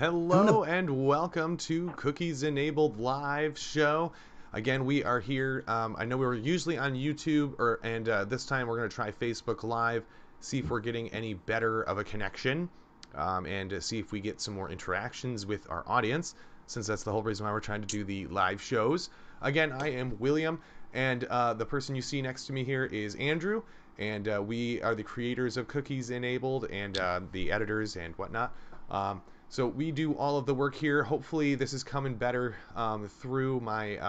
Hello and welcome to Cookies Enabled Live Show. Again, we are here. I know we were usually on YouTube, and this time we're going to try Facebook Live, see if we're getting any better of a connection, and see if we get some more interactions with our audience, since that's the whole reason why we're trying to do the live shows. Again, I am William, and the person you see next to me here is Andrew, and we are the creators of Cookies Enabled and the editors and whatnot. So we do all of the work here. Hopefully this is coming better through. My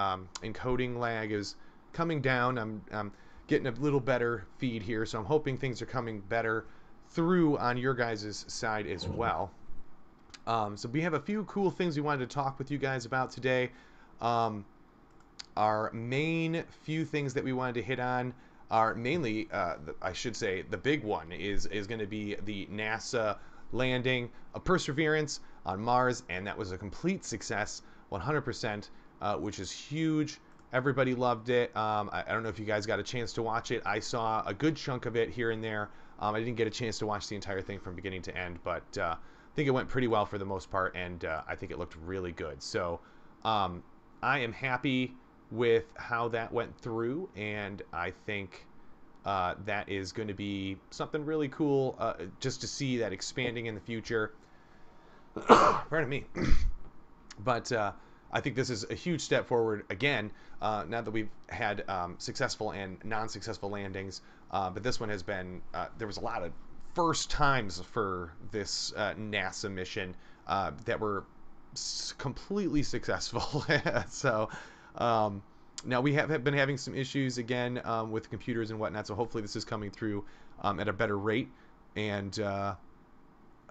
encoding lag is coming down. I'm getting a little better feed here, so I'm hoping things are coming better through on your guys' side as well. So we have a few cool things we wanted to talk with you guys about today. Our main few things that we wanted to hit on are mainly, I should say, the big one is going to be the NASA landing of Perseverance on Mars, and that was a complete success, 100%, which is huge. Everybody loved it. I don't know if you guys got a chance to watch it. I saw a good chunk of it here and there. I didn't get a chance to watch the entire thing from beginning to end, but I think it went pretty well for the most part, and I think it looked really good. So I am happy with how that went through, and I think that is going to be something really cool just to see that expanding in the future. Pardon me. But I think this is a huge step forward again, now that we've had successful and non-successful landings. But this one has been, there was a lot of first times for this NASA mission that were completely successful. So now we have been having some issues again with computers and whatnot, so hopefully this is coming through at a better rate, and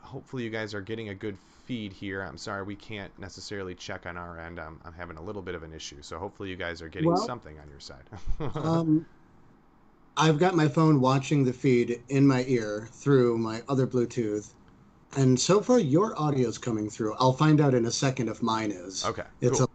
hopefully you guys are getting a good feed here. I'm sorry we can't necessarily check on our end. I'm having a little bit of an issue, so hopefully you guys are getting something on your side. I've got my phone watching the feed in my ear through my other Bluetooth, and so far your audio is coming through. I'll find out in a second if mine is. Okay, it's cool.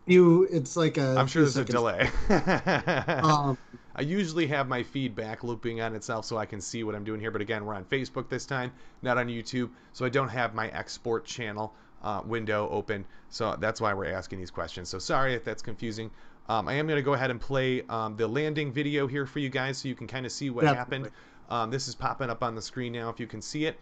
It's like a I'm sure there's a delay. I usually have my feedback looping on itself so I can see what I'm doing here, but again, we're on Facebook this time, not on YouTube, so I don't have my export channel window open, so that's why we're asking these questions. So sorry if that's confusing. I am going to go ahead and play the landing video here for you guys so you can kind of see what happened. This is popping up on the screen now if you can see it.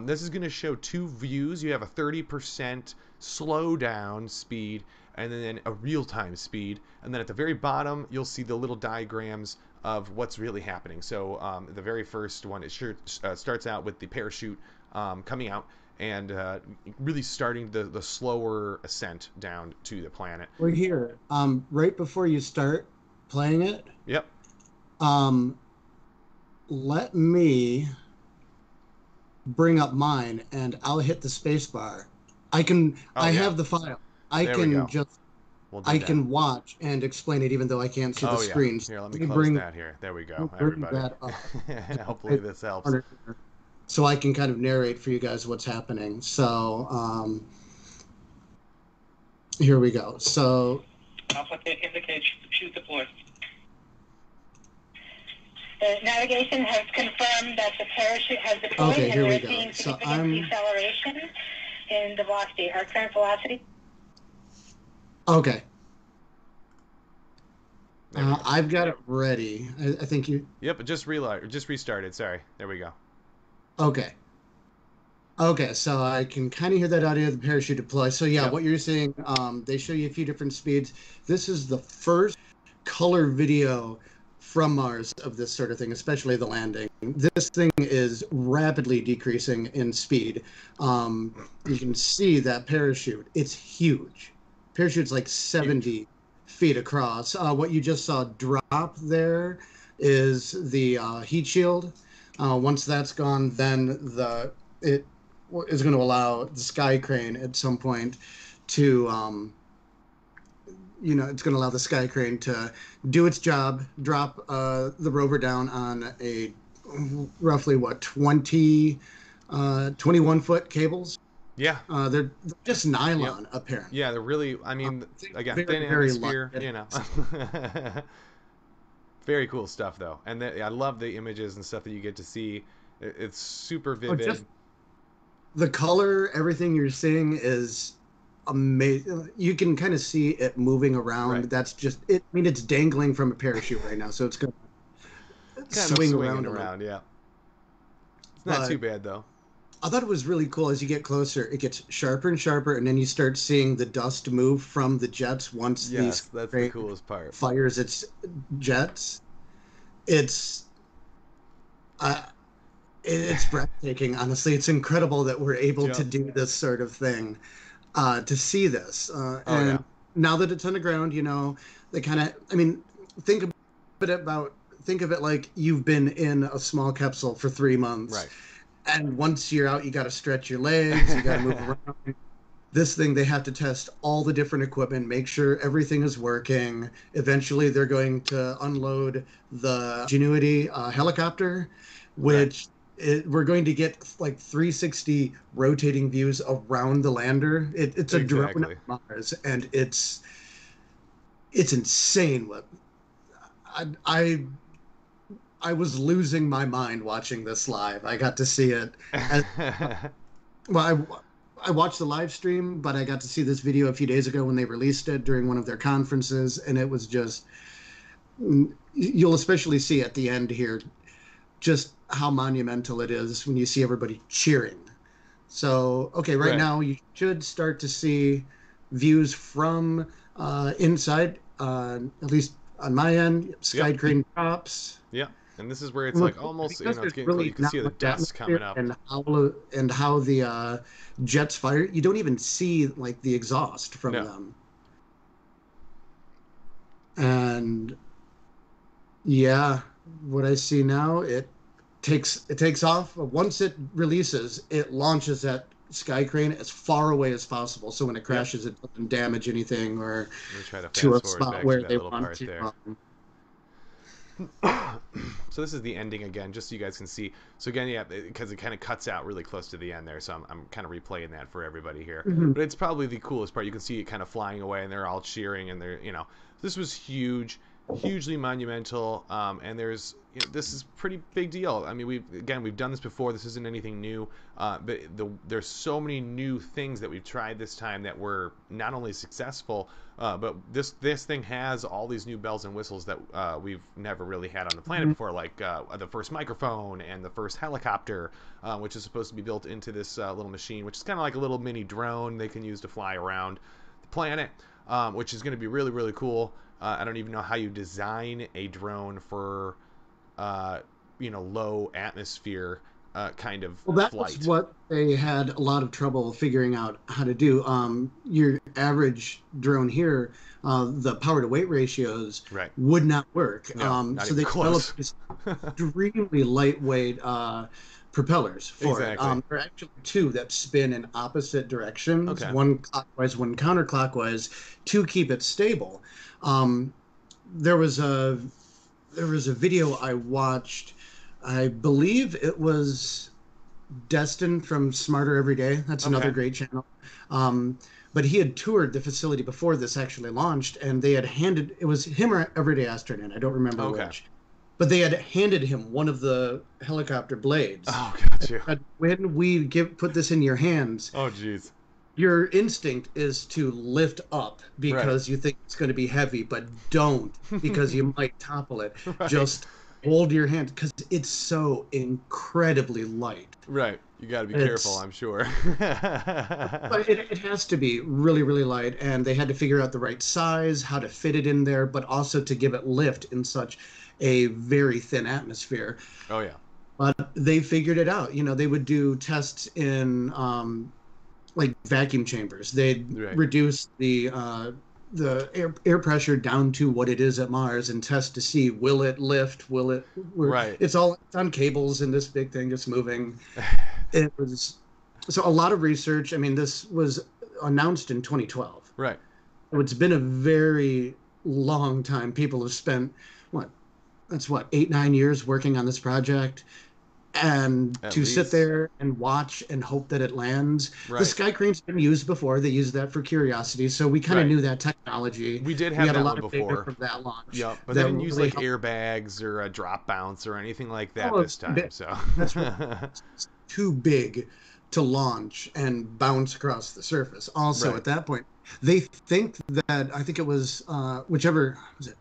This is going to show two views. You have a 30% slowdown speed and then a real-time speed, and then at the very bottom you'll see the little diagrams of what's really happening. So the very first one, it starts out with the parachute coming out and really starting the slower ascent down to the planet. We're here. Right before you start playing it, yep. Let me bring up mine and I'll hit the space bar. I have the file. I can watch and explain it even though I can't see the screen. Here, let me close that here. There we go, everybody. Hopefully this helps. So I can kind of narrate for you guys what's happening. So here we go. So Alpha indicates chute deployed. The navigation has confirmed that the parachute has deployed, okay, here and we we're go. seeing So significant deceleration in the velocity. Our current velocity. Okay. I've got it ready. I think you. Yep, just restarted. Sorry. There we go. Okay. Okay, so I can kind of hear that audio of the parachute deploy. So yeah, what you're seeing, they show you a few different speeds. This is the first color video from Mars of this sort of thing, especially the landing. This thing is rapidly decreasing in speed. You can see that parachute. It's huge. Parachute's like 70 feet across. What you just saw drop there is the heat shield. Once that's gone, then it is going to allow the sky crane at some point to it's going to allow the sky crane to do its job, drop the rover down on a roughly 21-foot cables. Yeah. They're just nylon, apparently. Yeah, they're really, I mean, again, very, thin very atmosphere, light. you know. Very cool stuff, though. And I love the images and stuff that you get to see. It's super vivid. the color, everything you're seeing is amazing. You can kind of see it moving around. Right. That's just it. I mean, it's dangling from a parachute right now, so it's going to Kind of swing swinging around a little. around, yeah. It's not too But bad though. I thought it was really cool. As you get closer, it gets sharper and sharper, and then you start seeing the dust move from the jets once Yes, these that's the crane coolest part. fires its jets. It's uh, it's breathtaking. Honestly, it's incredible that we're able to Yep. do this sort of thing. To see this, Oh yeah. and now that it's on the ground, they kind of. I mean, think of think of it like you've been in a small capsule for 3 months, Right. and once you're out, you got to stretch your legs, you got to move around. This thing, they have to test all the different equipment, make sure everything is working. Eventually, they're going to unload the Ingenuity helicopter, Right. which we're going to get like 360 rotating views around the lander. It's a drone Exactly. on Mars, and it's insane. What I, I I was losing my mind watching this live. I got to see it. As, well, I watched the live stream, but I got to see this video a few days ago when they released it during one of their conferences, and it was just. You'll especially see at the end here just how monumental it is when you see everybody cheering. So, okay, right Right. now you should start to see views from inside, at least on my end, sky Yep. crane drops. Yeah. And this is where it's Well, like almost, because it's there's getting close. You really can not see the much dust coming atmosphere up. and how the jets fire, you don't even see like the exhaust from No. them. And yeah, what I see now, it takes off. Once it releases, it launches that sky crane as far away as possible. So when it Yep. crashes, it doesn't damage anything or Let me try to to a fast forward spot back to where that they little want part to. there. So this is the ending again, just so you guys can see. So again, yeah, because it kind of cuts out really close to the end there, so I'm kind of replaying that for everybody here. Mhm. But it's probably the coolest part. You can see it kind of flying away, and they're all cheering, and this was huge, hugely monumental. And this is pretty big deal. I mean, we've done this before. This isn't anything new. But there's so many new things that we've tried this time that were not only successful, but this thing has all these new bells and whistles that we've never really had on the planet before, like the first microphone and the first helicopter, which is supposed to be built into this little machine, which is kind of like a little mini drone they can use to fly around the planet, which is going to be really, really cool. I don't even know how you design a drone for low atmosphere kind of Well, that was flight. what they had a lot of trouble figuring out how to do. Your average drone here, the power to weight ratios Right. would not work. No, not So even they close. developed these extremely lightweight propellers for it. Exactly. There are actually two that spin in opposite directions, Okay. one clockwise, one counterclockwise, to keep it stable. Um, there was a video I watched. I believe it was Destin from Smarter Every Day. That's another Okay. great channel. But he had toured the facility before this actually launched, and they had handed it was him or Everyday Astronaut. I don't remember Okay. which. But they had handed him one of the helicopter blades. Oh, got you. Said, when we put this in your hands, Oh, jeez. your instinct is to lift up because you think it's going to be heavy, but don't because you might topple it. Right. Just hold your hand because it's so incredibly light. Right. You got to be It's- careful, I'm sure. But it has to be really, really light, and they had to figure out the right size, how to fit it in there, but also to give it lift in such a very thin atmosphere. Oh, yeah. But they figured it out. They would do tests in like vacuum chambers. They'd Right. reduce the air pressure down to what it is at Mars and test to see will it lift, Right. It's on cables in this big thing just moving. It was so a lot of research. I mean, this was announced in 2012. Right. So it's been a very long time. People have spent 8-9 years working on this project, and At to sit least. there and watch and hope that it lands. Right. The sky crane's been used before. They used that for curiosity, so we kind of Right. knew that technology. We did We have had a that lot one of data before. from that launch. Yep. But that they didn't use really like airbags or a drop bounce or anything like that Oh, this time. So that's right. It's too big to launch and bounce across the surface. Also, Right. at that point, they think that I think it was whichever was it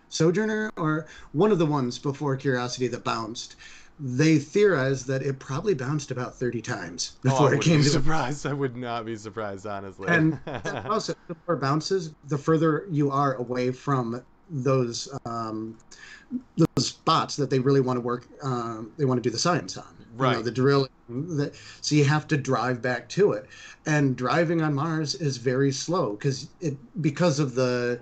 Sojourner or one of the ones before Curiosity that bounced. They theorized that it probably bounced about 30 times Oh, I before it wouldn't be came to. surprised. I would not be surprised, honestly. And also, the more bounces, the further you are away from those spots that they really want to work. They want to do the science on. Right. The drilling. So you have to drive back to it, and driving on Mars is very slow because of the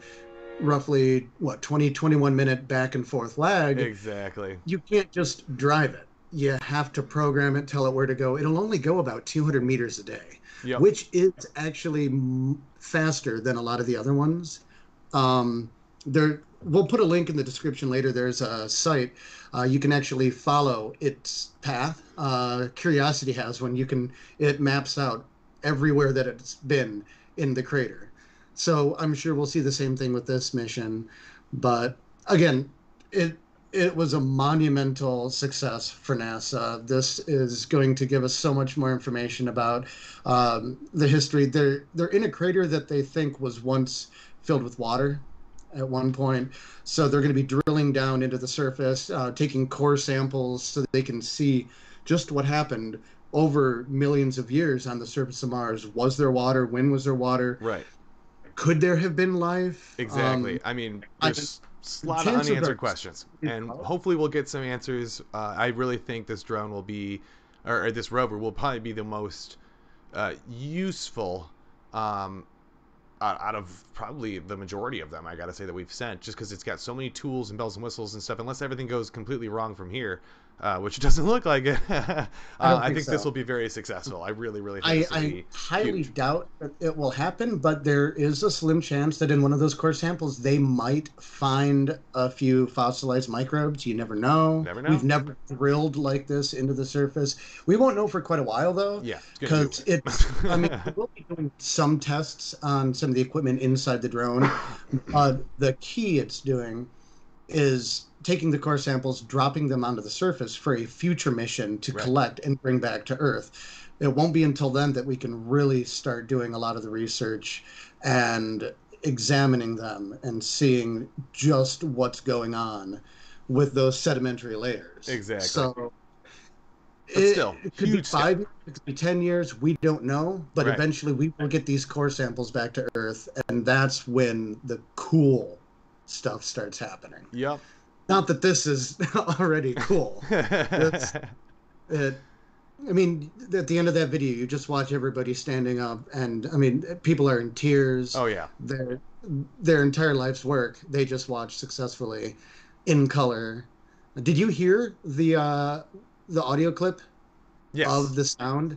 roughly 20-21 minute back and forth lag. Exactly. You can't just drive it. You have to program it, tell it where to go. It'll only go about 200 meters a day, Yep. which is actually faster than a lot of the other ones. We'll put a link in the description later. There's a site you can actually follow its path. Curiosity has one. It maps out everywhere that it's been in the crater. So I'm sure we'll see the same thing with this mission. But again, it was a monumental success for NASA. This is going to give us so much more information about the history. They're in a crater that they think was once filled with water at one point. So they're going to be drilling down into the surface, taking core samples so that they can see just what happened over millions of years on the surface of Mars. Was there water? When was there water? Right. Could there have been life? Exactly. I mean, there's a lot of unanswered questions, and hopefully we'll get some answers. I really think this drone will be, or this rover will probably be the most useful out of probably the majority of them, I gotta say, that we've sent, just because it's got so many tools and bells and whistles and stuff. Unless everything goes completely wrong from here, which doesn't look like it, I think this will be very successful. I really think I highly doubt that it will happen, but there is a slim chance that in one of those core samples they might find a few fossilized microbes. You never know. We've never drilled like this into the surface. We won't know for quite a while, though. Yeah, because I mean, we'll be doing some tests on some of the equipment inside the drone. The key it's doing is taking the core samples, dropping them onto the surface for a future mission to collect and bring back to Earth. It won't be until then that we can really start doing a lot of the research and examining them and seeing just what's going on with those sedimentary layers. Exactly. So it could be 5 years, it could be 10 years. We don't know, but eventually we will get these core samples back to Earth, and that's when the cool stuff starts happening. Yep. Not that this is already cool. I mean, at the end of that video, you just watch everybody standing up, and I mean, people are in tears. Oh yeah. Their entire life's work they just watched successfully in color. Did you hear the audio clip of the sound?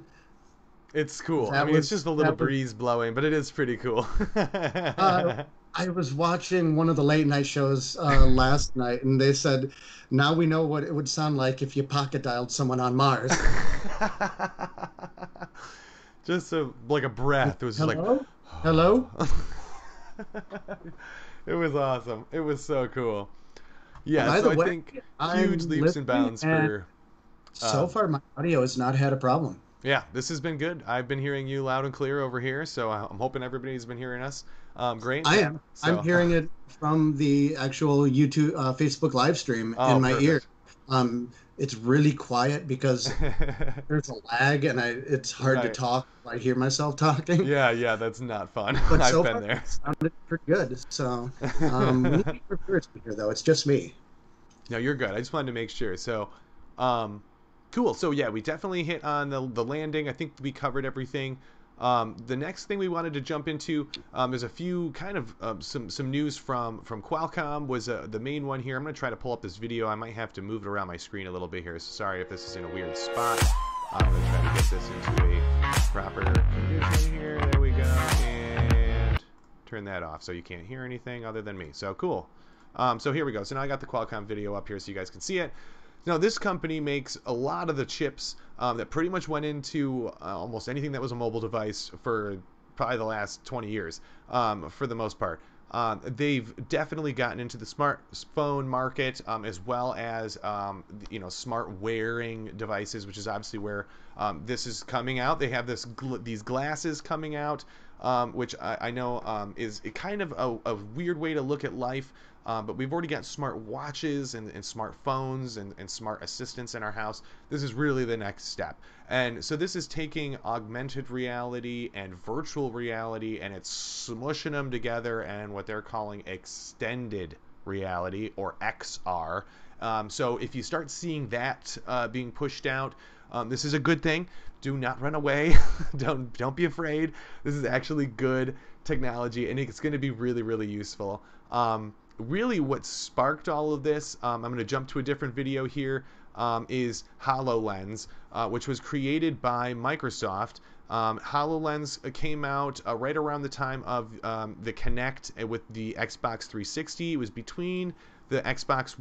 It's cool. I mean, it's just a little breeze blowing, but it is pretty cool. I was watching one of the late night shows last night, and they said, now we know what it would sound like if you pocket dialed someone on Mars. Just like a breath. It was just Hello? It was awesome. It was so cool. Yeah, so I think huge leaps and bounds for... So far, my audio has not had a problem. Yeah, this has been good. I've been hearing you loud and clear over here, so I'm hoping everybody's been hearing us. Great. I am. So, I'm hearing it from the actual YouTube, Facebook live stream in my ear. It's really quiet because there's a lag, and it's hard to talk if I hear myself talking. Yeah, that's not fun. But I've so been far, there. It sounded pretty good. So, we need to prepare here, though. It's just me. No, you're good. I just wanted to make sure. So, cool. So yeah, we definitely hit on the landing. I think we covered everything. The next thing we wanted to jump into, there's a few kind of some news from Qualcomm was the main one here. I'm going to try to pull up this video. I might have to move it around my screen a little bit here. So sorry if this is in a weird spot. I'm going to try to get this into a proper condition here. There we go. And turn that off so you can't hear anything other than me. So cool. So here we go. So now I got the Qualcomm video up here so you guys can see it. Now, this company makes a lot of the chips that pretty much went into almost anything that was a mobile device for probably the last 20 years, for the most part. They've definitely gotten into the smartphone market, as well as smart wearing devices, which is obviously where this is coming out. They have these glasses coming out, which I know is kind of a weird way to look at life. But we've already got smart watches and smartphones and smart assistants in our house. This is really the next step. And so this is taking augmented reality and virtual reality, and it's smushing them together and what they're calling extended reality, or XR. So if you start seeing that being pushed out, this is a good thing. Do not run away. Don't be afraid. This is actually good technology, and it's going to be really, really useful. Really what sparked all of this, I'm going to jump to a different video here, is HoloLens, which was created by Microsoft. HoloLens came out right around the time of the Kinect with the Xbox 360. It was between the Xbox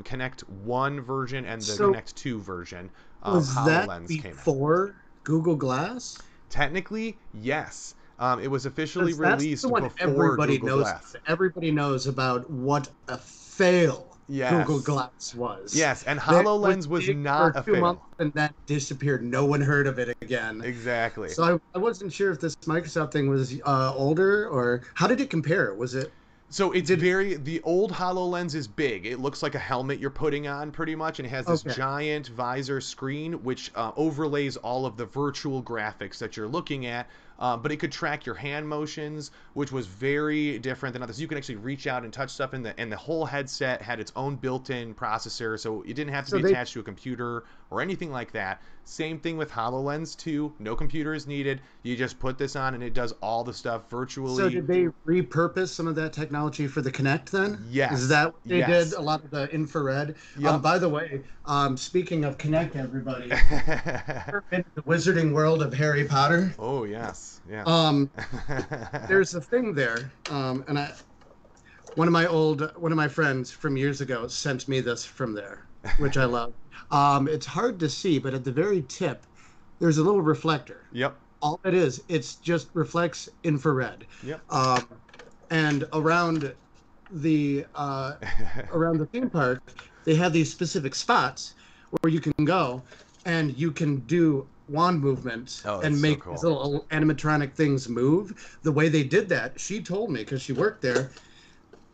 Kinect 1 version and the Kinect 2 version. Was that HoloLens came out. before Google Glass? Technically, yes. It was officially That's released the one before everybody Google knows. Glass. Everybody knows about what a fail Google Glass was. Yes, and HoloLens was not a fail. 2 months and then disappeared. No one heard of it again. Exactly. So I wasn't sure if this Microsoft thing was older, or how did it compare? Was it? So it's the old HoloLens is big. It looks like a helmet you're putting on pretty much, and it has this giant visor screen which overlays all of the virtual graphics that you're looking at. But it could track your hand motions, which was very different than others. You can actually reach out and touch stuff, and the whole headset had its own built-in processor, so it didn't have to be attached to a computer or anything like that. Same thing with HoloLens 2. No computer is needed. You just put this on, and it does all the stuff virtually. So did they repurpose some of that technology for the Kinect then? Yes. Is that what they did? A lot of the infrared? Yep. By the way, speaking of Kinect, everybody, ever been to the wizarding world of Harry Potter? Oh, yes. Yeah. There's a thing there, and one of my friends from years ago sent me this from there, which I love. It's hard to see, but at the very tip, there's a little reflector. Yep. All it is, it's just reflects infrared. Yep. And around the theme park, they have these specific spots where you can go, and you can do wand movements and make these little animatronic things move. The way they did that, she told me, because she worked there,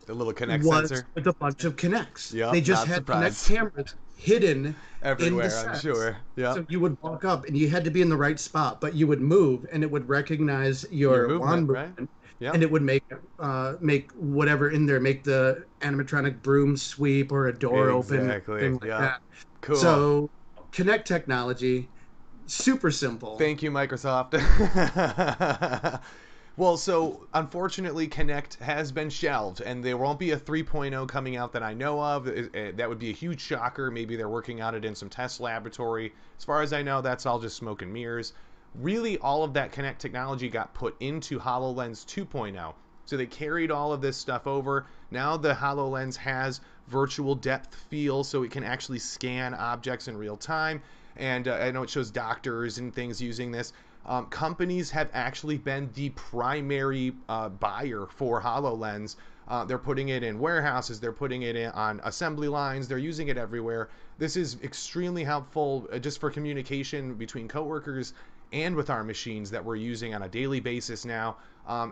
the little Kinect was sensor with a bunch of Kinects. Yep, they just had Kinect cameras hidden everywhere, in the sets. I'm sure. Yeah. So you would walk up, and you had to be in the right spot, but you would move, and it would recognize your wand movement. Right? Yep. And it would make whatever in there, make the animatronic broom sweep or a door open, things like that. Cool. So Kinect technology, super simple. Thank you, Microsoft. Well, so unfortunately, Kinect has been shelved, and there won't be a 3.0 coming out that I know of. That would be a huge shocker. Maybe they're working on it in some test laboratory. As far as I know, that's all just smoke and mirrors. Really, all of that Kinect technology got put into HoloLens 2.0. So they carried all of this stuff over. Now the HoloLens has virtual depth field, so it can actually scan objects in real time. And I know it shows doctors and things using this. Companies have actually been the primary buyer for HoloLens. They're putting it in warehouses. They're putting it on assembly lines. They're using it everywhere. This is extremely helpful just for communication between coworkers and with our machines that we're using on a daily basis now,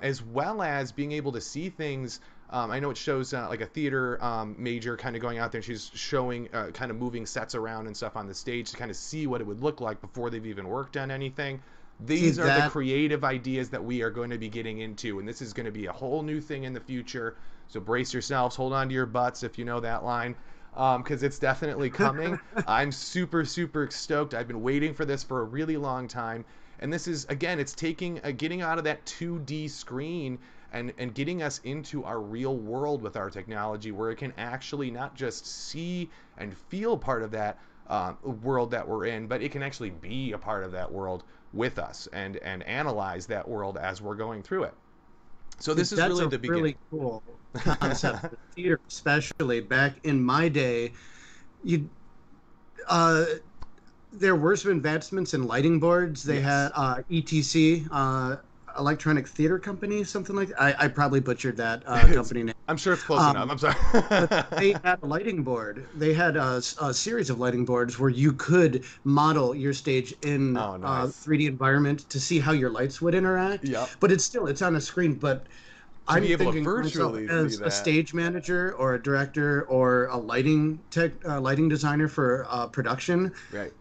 as well as being able to see things. I know it shows like a theater major kind of going out there, and she's showing kind of moving sets around and stuff on the stage to kind of see what it would look like before they've even worked on anything. These are the creative ideas that we are going to be getting into, and this is going to be a whole new thing in the future. So brace yourselves, hold on to your butts if you know that line, because it's definitely coming. I'm super, super stoked. I've been waiting for this for a really long time. And this is, again, it's taking getting out of that 2D screen and getting us into our real world with our technology, where it can actually not just see and feel part of that world that we're in, but it can actually be a part of that world with us and analyze that world as we're going through it. So this is really the beginning. That's a really cool concept. The theater, especially back in my day, there were some advancements in lighting boards. They had ETC, Electronic Theater Company, something like that. I probably butchered that company name. I'm sure it's close enough. I'm sorry. But they had a lighting board. They had a series of lighting boards where you could model your stage in Oh, nice. 3D environment to see how your lights would interact. Yep. But it's on a screen. But I'm be able to thinking to myself, virtually as see a that. stage manager or a director or a lighting designer for production, Right.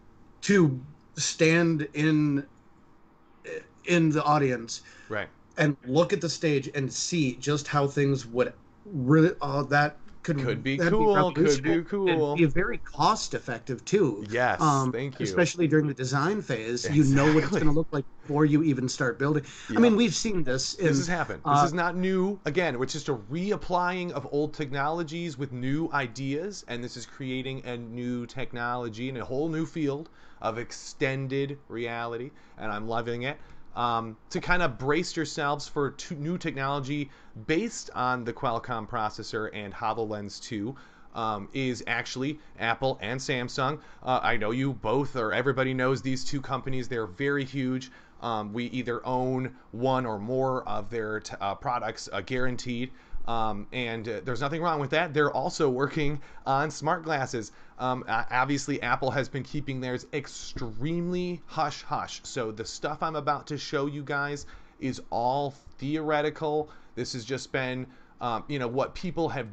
to stand in the audience Right. and look at the stage and see just how things would really that Could be that'd cool. Could revolutionary. be cool. It'd be very cost effective too. Yes. Thank you. Especially during the design phase, you know what it's Exactly. going to look like before you even start building. Yep. I mean, we've seen this. This has happened. This is not new. Again, it's just a reapplying of old technologies with new ideas, and this is creating a new technology and a whole new field of extended reality, and I'm loving it. To kind of brace yourselves for new technology based on the Qualcomm processor and HoloLens 2 is actually Apple and Samsung. I know you both, or everybody knows these two companies. They're very huge. We either own one or more of their products guaranteed. And there's nothing wrong with that. They're also working on smart glasses. Obviously, Apple has been keeping theirs extremely hush-hush. So the stuff I'm about to show you guys is all theoretical. This has just been, what people have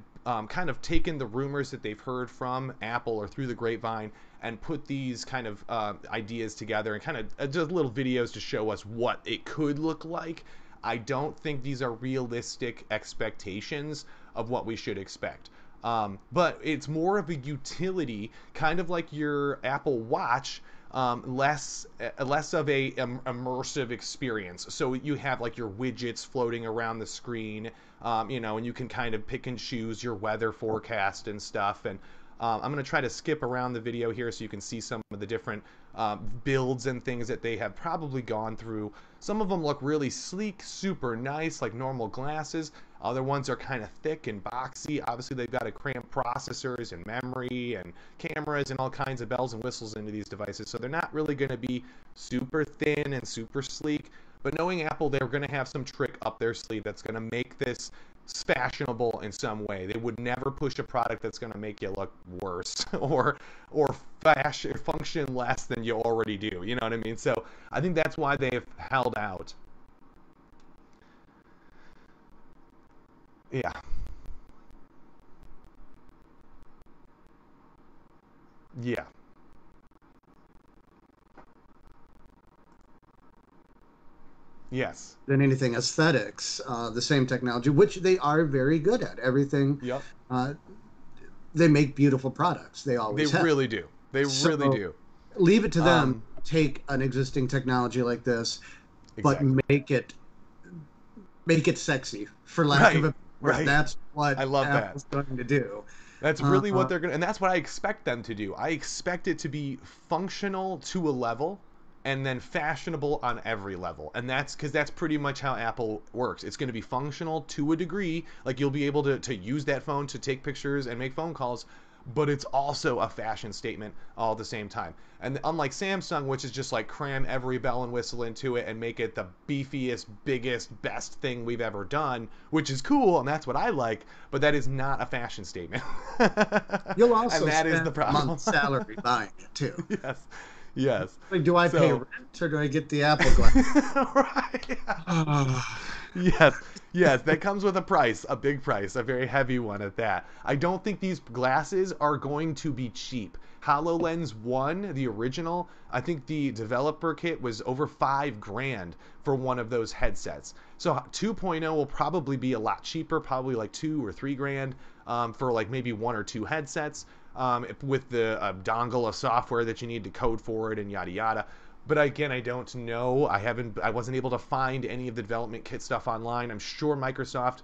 kind of taken the rumors that they've heard from Apple or through the grapevine and put these kind of ideas together and kind of just little videos to show us what it could look like. I don't think these are realistic expectations of what we should expect. But it's more of a utility, kind of like your Apple Watch, less of a immersive experience. So you have like your widgets floating around the screen, and you can kind of pick and choose your weather forecast and stuff. And I'm going to try to skip around the video here so you can see some of the different builds and things that they have probably gone through. Some of them look really sleek, super nice, like normal glasses. Other ones are kind of thick and boxy. Obviously, they've got to cram processors and memory and cameras and all kinds of bells and whistles into these devices. So they're not really going to be super thin and super sleek. But knowing Apple, they're going to have some trick up their sleeve that's going to make this fashionable in some way. They would never push a product that's going to make you look worse or function less than you already do. You know what I mean? So I think that's why they've held out. Yeah. Yeah. Yes. Than anything aesthetics, the same technology, which they are very good at. Everything. Yep. They make beautiful products. They always They have. really do. They really do. Leave it to them. Take an existing technology like this, Exactly. but make it sexy, for lack of a word. Right. That's what I love that. Apple's going to do. That's really what they're going to, and that's what I expect them to do. I expect it to be functional to a level and then fashionable on every level. And that's because that's pretty much how Apple works. It's going to be functional to a degree. Like you'll be able to use that phone to take pictures and make phone calls, but it's also a fashion statement all at the same time. And unlike Samsung, which is just like cram every bell and whistle into it and make it the beefiest, biggest, best thing we've ever done, which is cool, and that's what I like, but that is not a fashion statement. You'll also and that spend is the problem. a month's salary buying it too. Yes. Yes. Like, do I pay rent or do I get the Apple glass? Right. Yes. Yes, that comes with a price, a big price, a very heavy one at that. I don't think these glasses are going to be cheap. HoloLens 1, the original, I think the developer kit was over $5,000 for one of those headsets. So 2.0 will probably be a lot cheaper, probably like $2,000 or $3,000 for like maybe one or two headsets with the dongle of software that you need to code for it and yada yada. But again, I don't know. I wasn't able to find any of the development kit stuff online. I'm sure Microsoft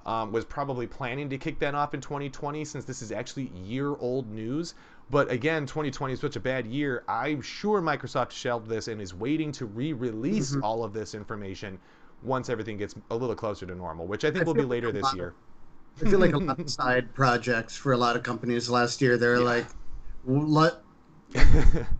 was probably planning to kick that off in 2020 since this is actually year-old news. But again, 2020 is such a bad year. I'm sure Microsoft shelved this and is waiting to re-release all of this information once everything gets a little closer to normal, which I think will be later this year. I feel like a lot of side projects for a lot of companies last year. They're like,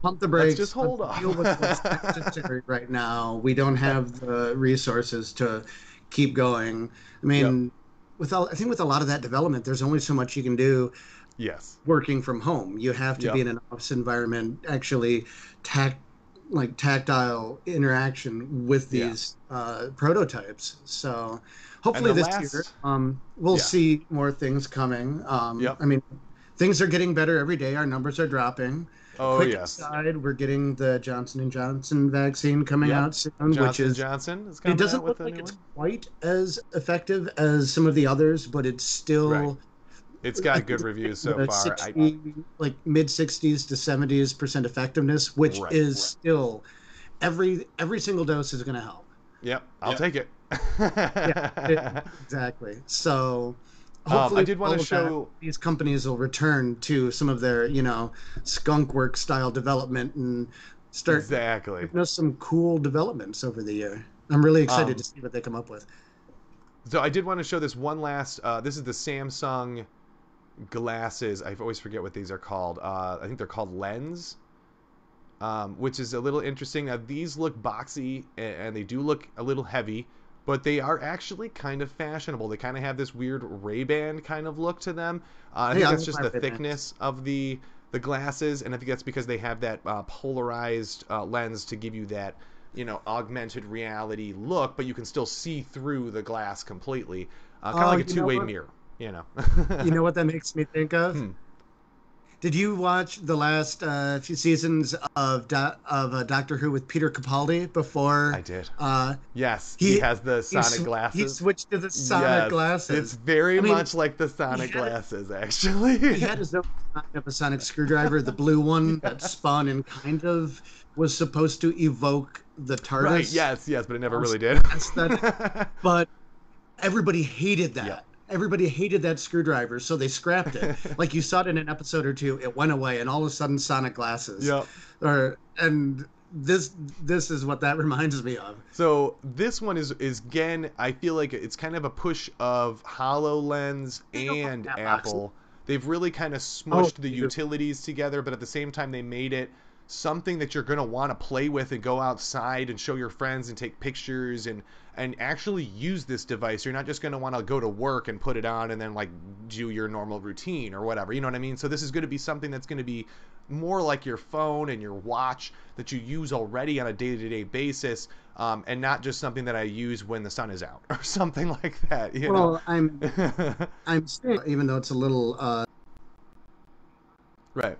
pump the Let's brakes. just hold Let's off. deal with what's necessary right now. We don't have the resources to keep going. I Yep. mean, I think with a lot of that development, there's only so much you can do Yes. working from home. You have to be Yep. in an office environment, actually tact like tactile interaction with Yeah. these prototypes. So And hopefully the this year last. we'll Yeah. see more things coming. Yep. I mean, things are getting better every day. Our numbers are dropping. Oh Quick yes. aside, we're getting the Johnson and Johnson vaccine coming Yep. out soon, which Johnson and is Johnson is it coming out doesn't with look a like new it's one. quite as effective as some of the others, but it's Right. still It's I got think good it's reviews getting so the far. 60, like mid 60s to 70% effectiveness, which Right. is still every single dose is going to help. Yep. I'll take it. Yeah, exactly. So I hopefully did want to all of that, show. these companies will return to some of their, skunk work style development and start Exactly. giving us some cool developments over the year. I'm really excited to Um, see what they come up with. so I did want to show this one last. This is the Samsung glasses. I always forget what these are called. I think they're called Lens, which is a little interesting. Now these look boxy and they do look a little heavy, but they are actually kind of fashionable. They kind of have this weird Ray-Ban kind of look to them. I Hey, think I that's love just my the Ray-Bans. thickness of the glasses, and I think that's because they have that polarized lens to give you that augmented reality look, but you can still see through the glass completely, kind of Oh, like a you know two-way what? mirror. You know. You know what that makes me think of? Hmm. Did you watch the last few seasons of Doctor Who with Peter Capaldi I before did. uh, Yes, he he has the Sonic he glasses. switched to the Sonic Yes, it's glasses? very I mean, much like the he Sonic had it. glasses, He actually. had his own design of a sonic screwdriver, the blue one that spun and kind of was supposed to evoke the Right, TARDIS yes, yes, but it never really sort did. of aesthetic, but everybody hated Yep. that. Everybody hated that screwdriver, so they scrapped it. Like you saw it in an episode or two, it went away, and all of a sudden, sonic glasses. Yep. And this is what that reminds me of. So this one is again, I feel like it's kind of a push of HoloLens and That box. Apple. They've really kind of Oh, smushed the beautiful. utilities together, but at the same time they made it something that you're going to want to play with and go outside and show your friends and take pictures and actually use this device. You're not just going to want to go to work and put it on and then like do your normal routine or whatever. You know what I mean? So this is going to be something that's going to be more like your phone and your watch that you use already on a day-to-day basis, and not just something that I use when the sun is out or something like that. You know? Well, I'm saying, even though it's a little Right.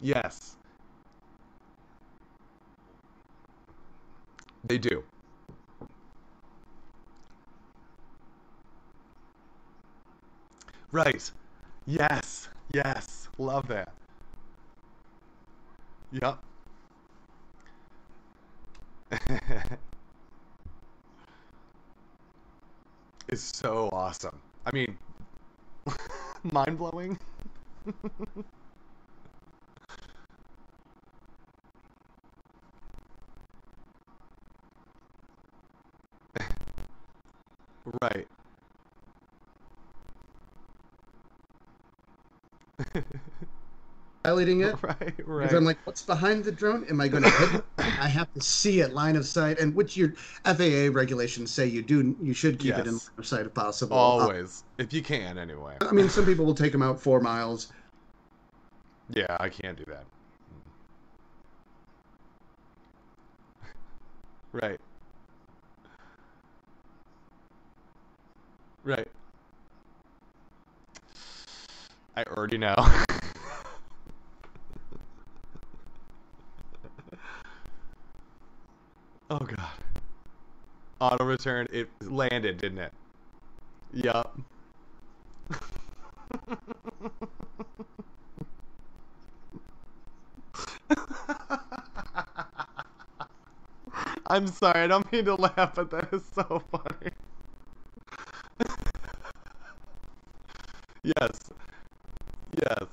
Yes, they do. Right. Yes. Yes. Love that. Yep. It's so awesome. I mean, mind blowing. Right. piloting it Right. because I'm Right. like, what's behind the drone? Am I going to hit it? I have to see it line of sight, and which your FAA regulations say you should keep it in line Yes. of sight if possible. Always. If you can, anyway. I mean, some people will take them out 4 miles. Yeah, I can't do that. Right. Right. I already know. Oh god. Auto return. It landed, didn't it? Yup. I'm sorry. I don't mean to laugh, but that is so funny. Yes. Yes.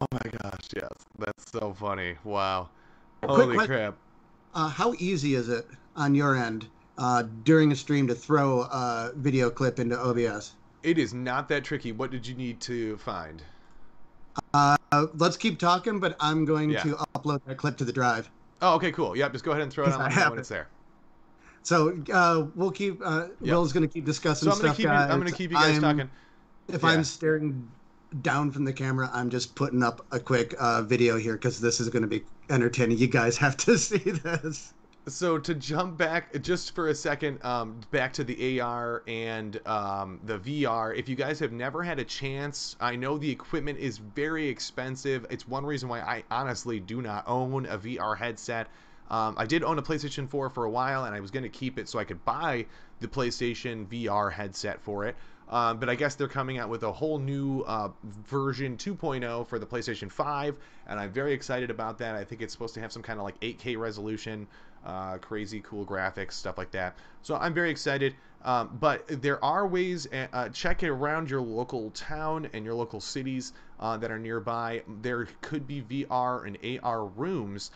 Oh my gosh, yes. That's so funny. Wow. Quick Holy question: crap. how easy is it on your end during a stream to throw a video clip into OBS? It is not that tricky. What did you need to find? Let's keep talking, but I'm going Yeah. to upload that clip to the drive Oh, okay, cool. Yep, just go ahead and throw it because on. I Let me know have when it. it's there. So we'll keep. Yep. Will's going to keep discussing So stuff, I'm guys. gonna keep you guys talking. If Yeah. I'm staring down from the camera, I'm just putting up a quick video here because this is going to be entertaining. You guys have to see this. So to jump back just for a second, back to the AR and the VR. If you guys have never had a chance, I know the equipment is very expensive. It's one reason why I honestly do not own a VR headset. I did own a PlayStation 4 for a while, and I was going to keep it so I could buy the PlayStation VR headset for it. But I guess they're coming out with a whole new version 2.0 for the PlayStation 5, and I'm very excited about that. I think it's supposed to have some kind of like 8K resolution, crazy cool graphics, stuff like that. So I'm very excited. But there are ways, check it around your local town and your local cities that are nearby. There could be VR and AR rooms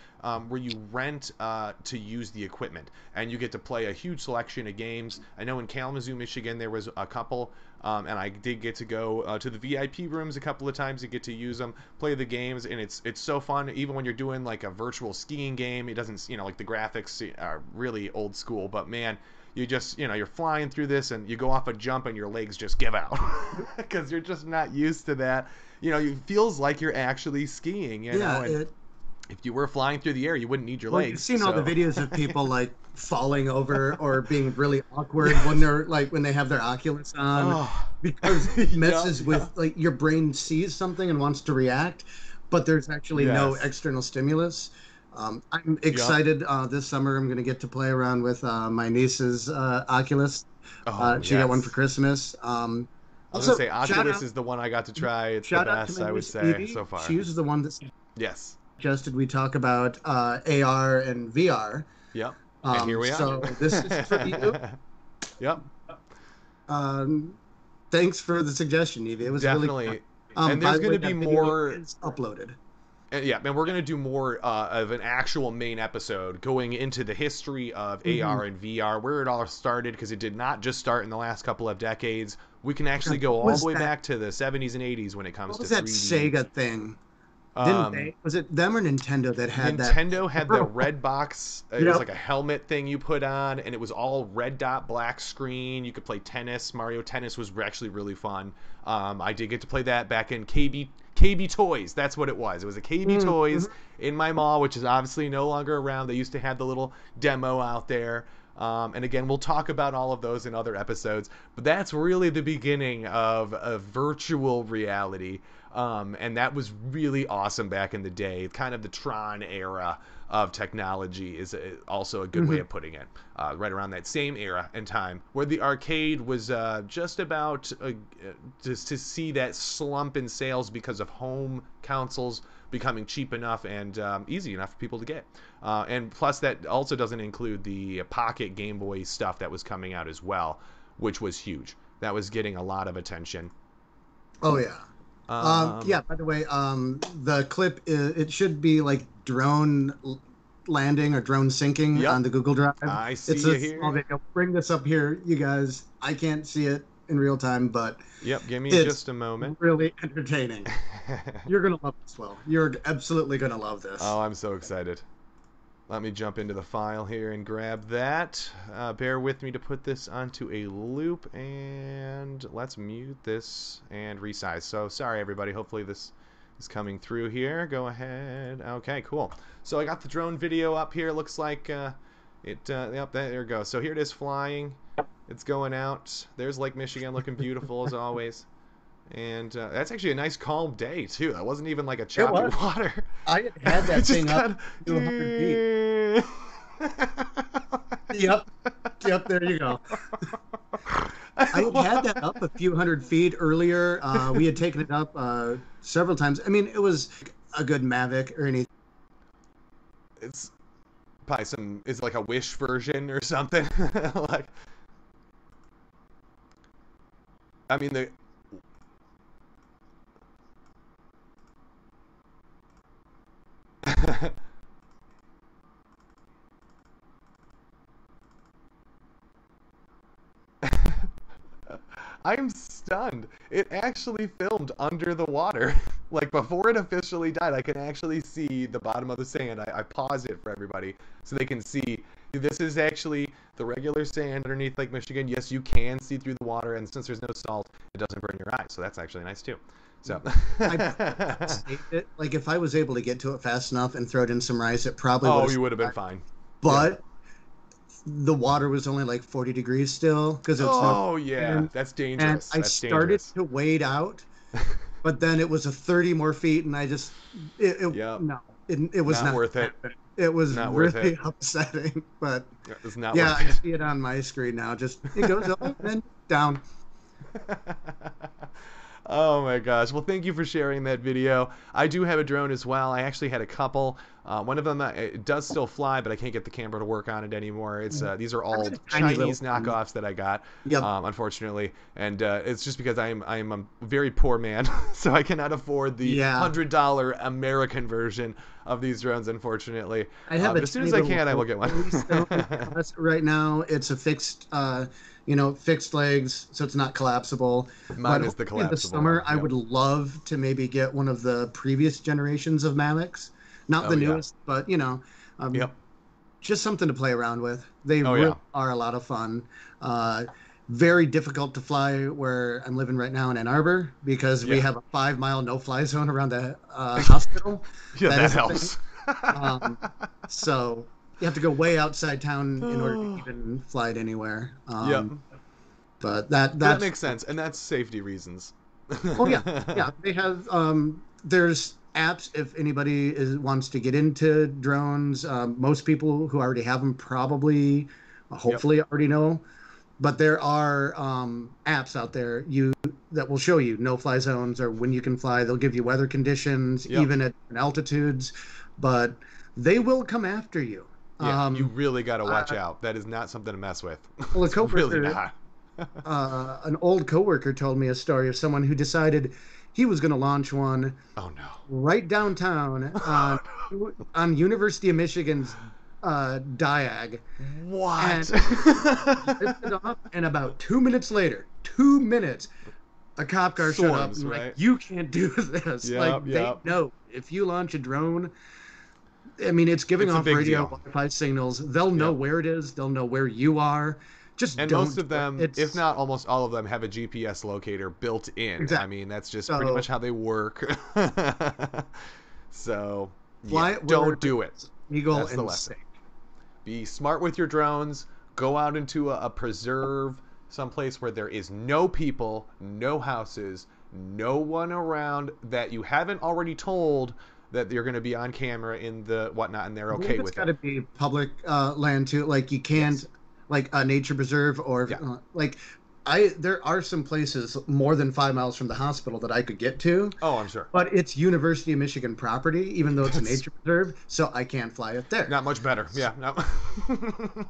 where you rent to use the equipment, and you get to play a huge selection of games. I know in Kalamazoo, Michigan, there was a couple, and I did get to go to the VIP rooms a couple of times to get to use them, play the games, and it's so fun. Even when you're doing like a virtual skiing game, it doesn't, like the graphics are really old school, but man, you just, you're flying through this and you go off a jump and your legs just give out because you're just not used to that. It feels like you're actually skiing, Yeah, and if you were flying through the air, you wouldn't need your legs. You've seen all the videos of people like falling over or being really awkward when they're like when they have their Oculus on because it messes with like your brain sees something and wants to react, but there's actually no external stimulus. I'm excited. This summer, I'm going to get to play around with my niece's Oculus. She got one for Christmas. I was going to say, Oculus is the one I got to try. It's the best, I would say, Evie. so far. She was the one that suggested we talk about AR and VR. Yep. And here we are. So this is for you. Yep. Thanks for the suggestion, Evie. It was definitely. Really fun. And there's going to be more. It's uploaded. Yeah, and we're going to do more of an actual main episode going into the history of AR and VR, where it all started, because it did not just start in the last couple of decades. We can actually go all the way back to the 70s and 80s when it comes to 3D. What was that Sega thing? Didn't they? Was it them or Nintendo that had that? Nintendo had the red box. It was like a helmet thing you put on, and it was all red dot black screen. You could play tennis. Mario Tennis was actually really fun. I did get to play that back in KB Toys. That's what it was. It was a KB Toys in my mall, which is obviously no longer around. They used to have the little demo out there. And again, we'll talk about all of those in other episodes. But that's really the beginning of virtual reality. And that was really awesome back in the day. Kind of the Tron era of technology is also a good way of putting it. Right around that same era and time where the arcade was just about just to see that slump in sales because of home consoles becoming cheap enough and easy enough for people to get. And plus that also doesn't include the Pocket Game Boy stuff that was coming out as well, which was huge. That was getting a lot of attention. Oh, yeah. Yeah, by the way, the clip, it should be like drone landing or drone sinking on the Google Drive. I see it here. Small video. Bring this up here, you guys. I can't see it in real time, but give me just a moment. Really entertaining. You're going to love this, Will. You're absolutely going to love this. Oh, I'm so excited. Let me jump into the file here and grab that. Bear with me to put this onto a loop, and let's mute this and resize. So sorry, everybody. Hopefully this is coming through here. Go ahead. Okay, cool. So I got the drone video up here. Looks like yep, there it goes. So here it is flying. It's going out. There's Lake Michigan looking beautiful as always. And that's actually a nice calm day too. That wasn't even like a choppy water. I had that thing up to 100 feet. Yep, there you go. I had that up a few hundred feet earlier. We had taken it up several times. I mean, it was a good Mavic or anything. It's probably it's like a Wish version or something. Like, I mean, I'm stunned. It actually filmed under the water. Like before it officially died, I can actually see the bottom of the sand. I paused it for everybody so they can see. This is actually the regular sand underneath Lake Michigan. Yes, you can see through the water, and since there's no salt, it doesn't burn your eyes. So that's actually nice too. So I saved it. Like if I was able to get to it fast enough and throw it in some rice, it probably would. Oh, you would have been fine. But the water was only like 40 degrees still because it's yeah, that's dangerous. And I started to wade out, but then it was a 30 more feet, and I just it was not worth it. It was not worth really it. Upsetting, but it's not yeah, worth I it. see it on my screen now. Just it goes up and then down. Oh my gosh. Well, thank you for sharing that video. I do have a drone as well. I actually had a couple. One of them it does still fly, but I can't get the camera to work on it anymore. It's these are all Chinese knockoffs that I got, unfortunately, and it's just because I'm a very poor man, so I cannot afford the $100 American version of these drones, unfortunately. I have but as soon as I can, I will get one. Right now, it's a fixed. Fixed legs, so it's not collapsible. Mine is the collapsible. In the summer, I would love to maybe get one of the previous generations of Mavics. Not the newest, but, just something to play around with. They really are a lot of fun. Very difficult to fly where I'm living right now in Ann Arbor because we have a 5-mile no-fly zone around the hospital. That helps. So you have to go way outside town in order to even fly it anywhere. But that makes sense, and that's safety reasons. They have there's apps if anybody wants to get into drones. Most people who already have them probably, hopefully, already know. But there are apps out there that will show you no-fly zones or when you can fly. They'll give you weather conditions, even at altitudes, but they will come after you. Yeah, you really got to watch out. That is not something to mess with. Well, a coworker, really not. An old coworker told me a story of someone who decided he was going to launch one. Oh no! Right downtown on University of Michigan's Diag. What? And lifted off, and about 2 minutes later, a cop car showed up and like, you can't do this. They know if you launch a drone. I mean, it's giving off radio Wi-Fi signals. They'll know where it is. They'll know where you are. Most of them, if not almost all of them, have a GPS locator built in. Exactly. I mean, that's just pretty much how they work. So, don't do it. That's the lesson. Be smart with your drones. Go out into a preserve, someplace where there is no people, no houses, no one around that you haven't already told that you're going to be on camera in the whatnot, and they're okay with it. It's got to be public land too. Like you can't, like a nature preserve or there are some places more than 5 miles from the hospital that I could get to. Oh, I'm sure. But it's University of Michigan property, even though it's a nature preserve, so I can't fly it there. Not much better. Yeah. No.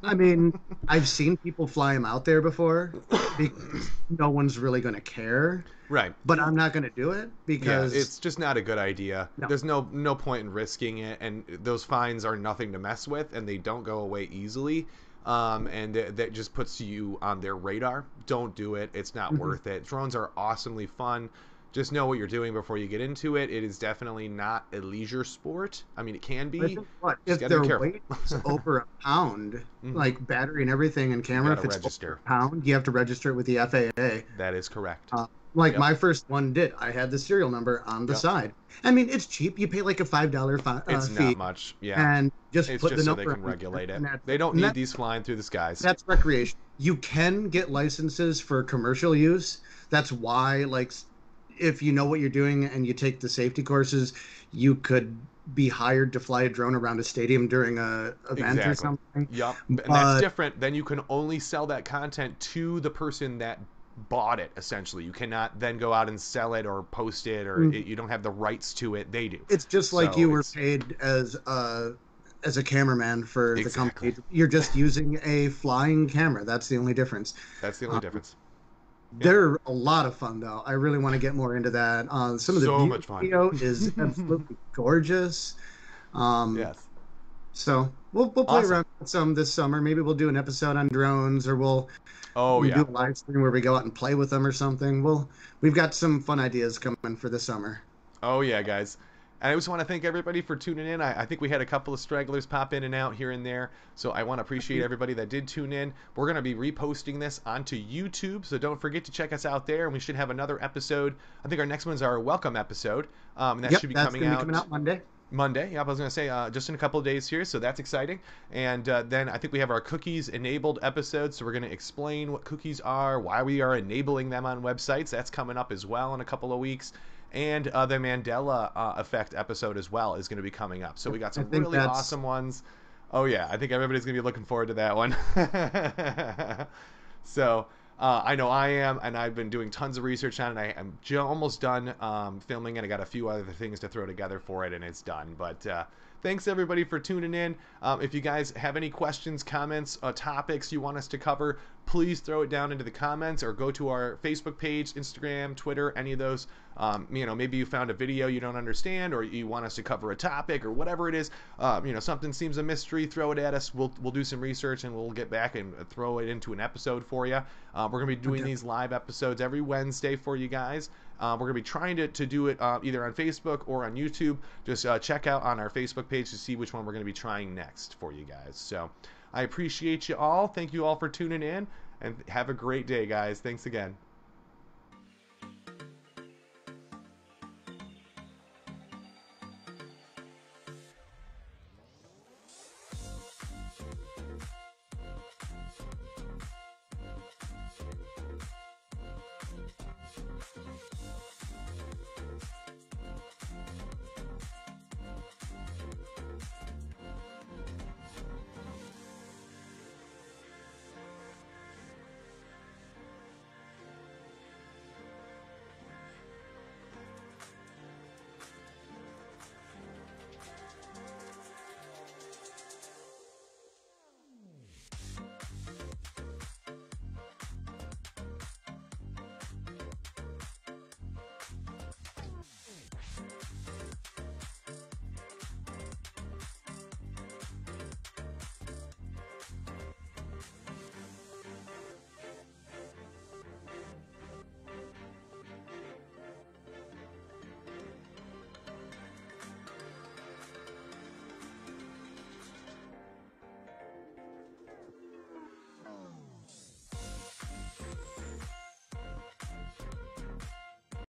I mean, I've seen people fly them out there before because no one's really going to care. Right. But I'm not going to do it because it's just not a good idea. No. There's no point in risking it, and those fines are nothing to mess with, and they don't go away easily. And that just puts you on their radar. Don't do it. It's not worth it. Drones are awesomely fun. Just know what you're doing before you get into it. It is definitely not a leisure sport. I mean, it can be. If their weight is over a pound, like battery and everything and camera, if it's over a pound, you have to register it with the FAA. That is correct. My first one did. I had the serial number on the side. I mean, it's cheap. You pay like a $5 it's fee. Not much, and just it's put just the so number. They can regulate it. They don't need these flying through the skies. That's recreation. You can get licenses for commercial use. That's why, like, if you know what you're doing and you take the safety courses, you could be hired to fly a drone around a stadium during a event or something. Yep, and that's different. Then you can only sell that content to the person that bought it. Essentially, you cannot then go out and sell it or post it, or you don't have the rights to it. They do. It's just like you were paid as a cameraman for the company. You're just using a flying camera. That's the only difference. That's the only difference. They're a lot of fun, though. I really want to get more into that. Some of the video is absolutely gorgeous. Yes. So we'll play Awesome. around with some this summer. Maybe we'll do an episode on drones, or Oh we'll yeah. do a live stream where we go out and play with them or something. We've got some fun ideas coming for the summer. Oh yeah, guys. And I just want to thank everybody for tuning in. I think we had a couple of stragglers pop in and out here and there. So I want to appreciate everybody that did tune in. We're going to be reposting this onto YouTube. So don't forget to check us out there. And we should have another episode. I think our next one's our welcome episode. And that Yep, should be that's coming going to be coming out out Monday. Monday. Yeah, I was going to say just in a couple of days here, so that's exciting. And then I think we have our cookies enabled episode, so we're going to explain what cookies are, why we are enabling them on websites. That's coming up as well in a couple of weeks. And the Mandela effect episode as well is going to be coming up. So we got I some think really that's awesome ones. Oh yeah, I think everybody's going to be looking forward to that one. So I know I am, and I've been doing tons of research on it. I'm almost done filming, and I got a few other things to throw together for it, and it's done. But thanks everybody for tuning in. If you guys have any questions, comments, topics you want us to cover, please throw it down into the comments or go to our Facebook page, Instagram, Twitter, any of those. Maybe you found a video you don't understand, or you want us to cover a topic, or whatever it is. Something seems a mystery, throw it at us. We'll do some research, and we'll get back and throw it into an episode for you. We're going to be doing these live episodes every Wednesday for you guys. We're going to be trying to do it either on Facebook or on YouTube. Just check out on our Facebook page to see which one we're going to be trying next for you guys. So I appreciate you all. Thank you all for tuning in, and have a great day, guys. Thanks again.